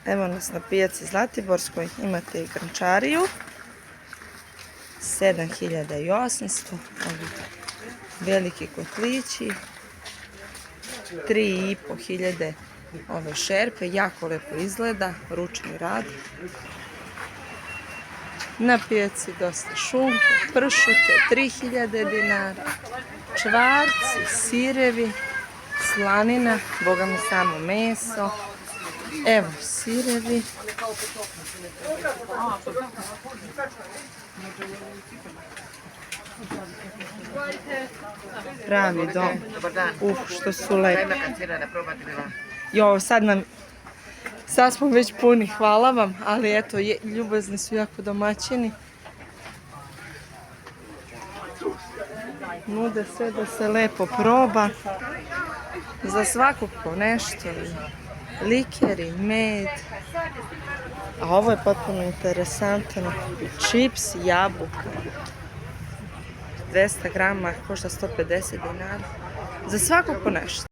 Evo nas na pijaci Zlatiborskoj, imate i grančariju. 7.800, ovi veliki kotlići. 3.500 ove šerpe, jako lepo izgleda, ručni rad. Na pijaci dosta šunke, pršute, 3.000 dinara. Čvarci, sirevi, slanina, boga mi samo meso. Evo sirevi. Pravi dom. Što su lepi. Jo, sad smo već puni, hvala vam, ali eto, ljubazni su jako domaćini. Nude sve da se lepo proba. Za svakog po nešto. Likeri, med. A ovo je potpuno interesantno. Čips, jabuka. 200 grama košta 150 dinara. Za svakog po nešto.